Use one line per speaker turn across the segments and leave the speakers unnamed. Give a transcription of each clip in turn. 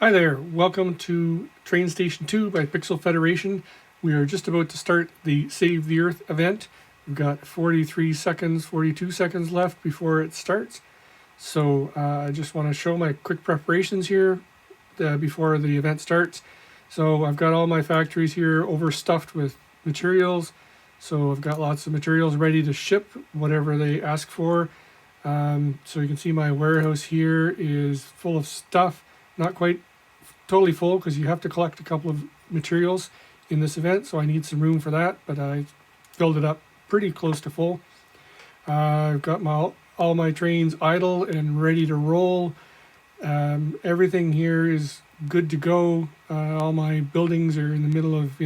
Hi there, welcome to TrainStation 2 by Pixel Federation. We are just about to start the Save the Earth event. We've got 43 seconds, 42 seconds left before it starts. So I just want to show my quick preparations here before the event starts. So I've got all my factories here overstuffed with materials. So I've got lots of materials ready to ship, whatever they ask for. So you can see my warehouse here is full of stuff. Not quite totally full because you have to collect a couple of materials in this event, so I need some room for that, but I filled it up pretty close to full. I've got all my trains idle and ready to roll. Everything here is good to go. All my buildings are in the middle of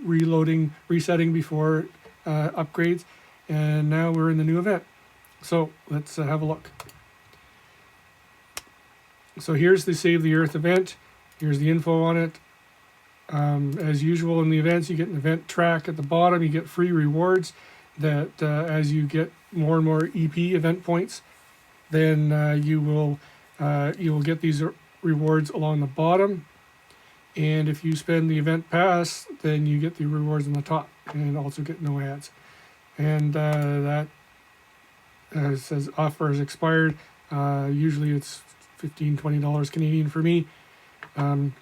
reloading, resetting before upgrades, and now we're in the new event. So let's have a look. So here's the Save the Earth event. Here's the info on it. As usual in the events, you get an event track at the bottom. You get free rewards that as you get more and more EP event points, then you will get these rewards along the bottom. And if you spend the event pass, then you get the rewards on the top and also get no ads. And that says offer is expired. Usually it's $15-20 Canadian for me. And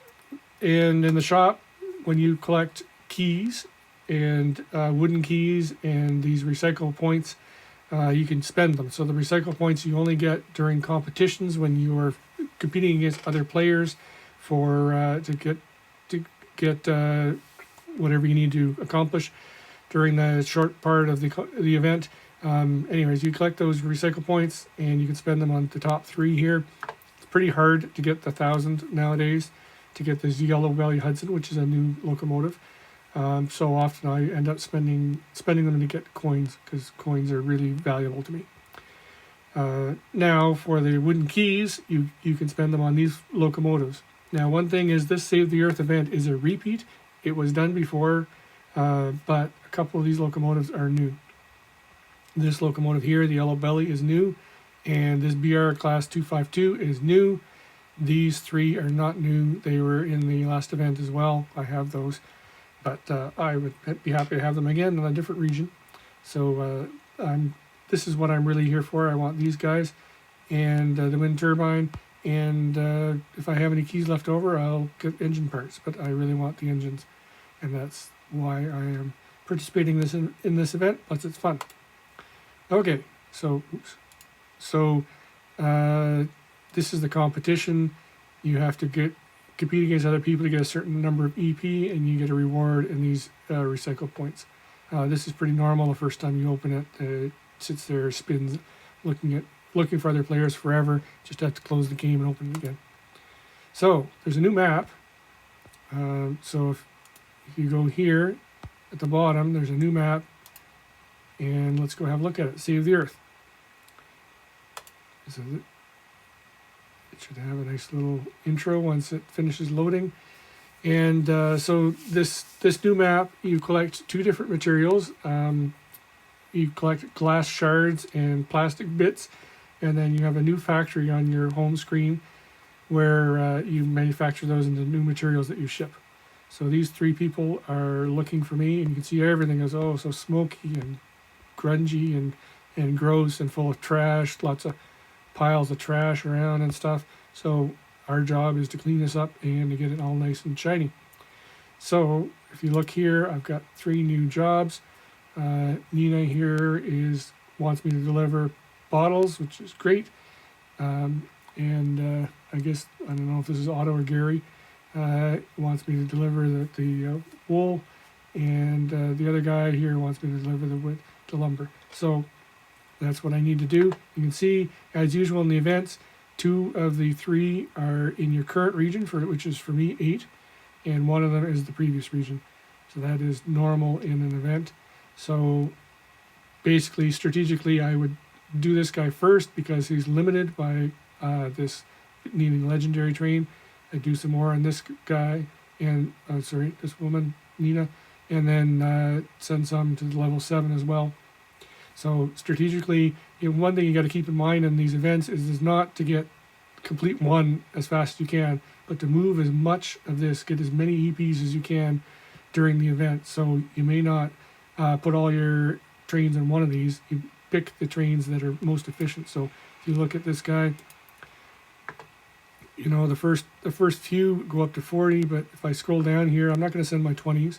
in the shop, when you collect keys and wooden keys and these recycle points, you can spend them. So the recycle points you only get during competitions when you are competing against other players for to get whatever you need to accomplish during the short part of the event. Anyways, you collect those recycle points and you can spend them on the top three here. Pretty hard to get the 1,000 nowadays to get this Yellow Valley Hudson, which is a new locomotive. So often I end up spending them to get coins because coins are really valuable to me. Now for the wooden keys, you can spend them on these locomotives. Now one thing is this Save the Earth event is a repeat. It was done before, but a couple of these locomotives are new. This locomotive here, the Yellow Belly, is new. And this BR class 252 is new. These three are not new. They were in the last event as well. I have those, but I would be happy to have them again in a different region. So this is what I'm really here for. I want these guys and the wind turbine. And if I have any keys left over, I'll get engine parts. But I really want the engines, and that's why I am participating in this event. Plus, it's fun. Okay, so. Oops. So this is the competition. You have to compete against other people to get a certain number of EP, and you get a reward in these recycle points. This is pretty normal. The first time you open it, it sits there, spins, looking for other players forever. Just have to close the game and open it again. So there's a new map. So if you go here at the bottom, there's a new map, and let's go have a look at it. Save the Earth. So it should have a nice little intro once it finishes loading. And so this new map, you collect two different materials. You collect glass shards and plastic bits, and then you have a new factory on your home screen where you manufacture those into new materials that you ship. So these three people are looking for me, and you can see everything is so smoky and grungy and gross and full of trash, lots of piles of trash around and stuff. So our job is to clean this up and to get it all nice and shiny. So if you look here, I've got 3 new jobs. Nina here wants me to deliver bottles, which is great. And I guess, I don't know if this is Otto or Gary, wants me to deliver the wool, and the other guy here wants me to deliver the lumber. So that's what I need to do. You can see, as usual in the events, 2 of the 3 are in your current region, which is for me 8, and 1 of them is the previous region. So that is normal in an event. So basically, strategically, I would do this guy first because he's limited by this needing legendary train. I do some more on this guy and this woman, Nina, and then send some to level 7 as well. So strategically, one thing you got to keep in mind in these events is not to complete one as fast as you can. but to move as much of this, get as many EPs as you can during the event. So you may not put all your trains on one of these. You pick the trains that are most efficient. So if you look at this guy, you know, the first few go up to 40, but if I scroll down here, I'm not going to send my 20s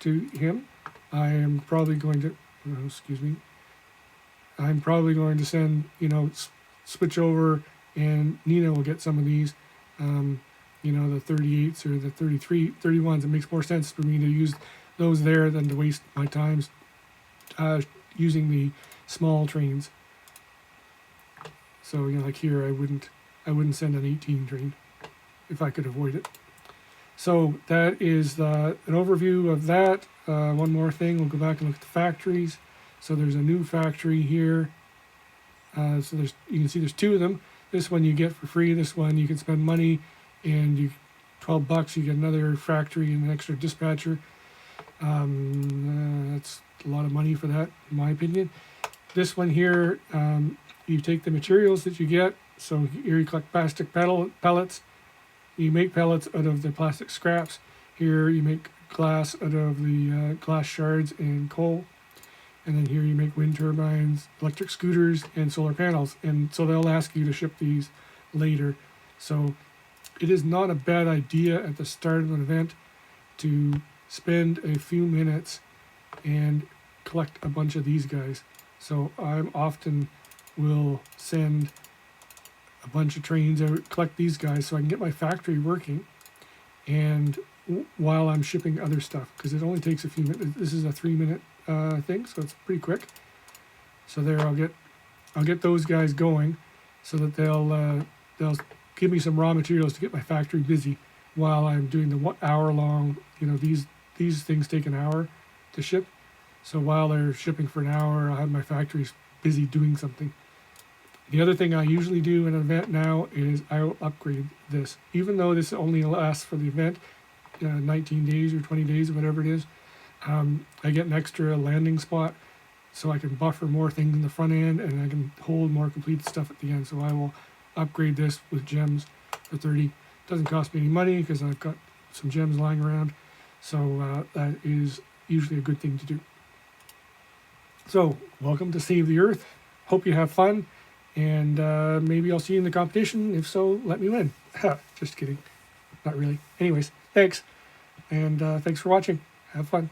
to him. I am probably going to, excuse me, I'm probably going to send, you know, switch over, and Nina will get some of these, you know, the 38s or the 31s. It makes more sense for me to use those there than to waste my time using the small trains. So, you know, like here, I wouldn't send an 18 train if I could avoid it. So that is an overview of that. One more thing, we'll go back and look at the factories. So there's a new factory here. So you can see there's two of them. This one you get for free. This one you can spend money, and $12 you get another factory and an extra dispatcher. That's a lot of money for that, in my opinion. This one here, you take the materials that you get. So here you collect plastic pellets. You make pellets out of the plastic scraps. Here you make glass out of the glass shards and coal. And then here you make wind turbines, electric scooters, and solar panels. And so they'll ask you to ship these later. So it is not a bad idea at the start of an event to spend a few minutes and collect a bunch of these guys. So I often will send a bunch of trains out, collect these guys so I can get my factory working, and while I'm shipping other stuff, because it only takes a few minutes. This is a 3-minute thing, so it's pretty quick. So there, I'll get those guys going so that they'll give me some raw materials to get my factory busy while I'm doing the 1 hour long, you know, these things take an hour to ship. So while they're shipping for an hour, I'll have my factories busy doing something. The other thing I usually do in an event now is I will upgrade this. Even though this only lasts for the event, 19 days or 20 days or whatever it is, I get an extra landing spot so I can buffer more things in the front end, and I can hold more completed stuff at the end. So I will upgrade this with gems for 30. It doesn't cost me any money because I've got some gems lying around. So that is usually a good thing to do. So welcome to Save the Earth. Hope you have fun. And maybe I'll see you in the competition. If so, let me win. Just kidding. Not really. Anyways, thanks. And thanks for watching. Have fun.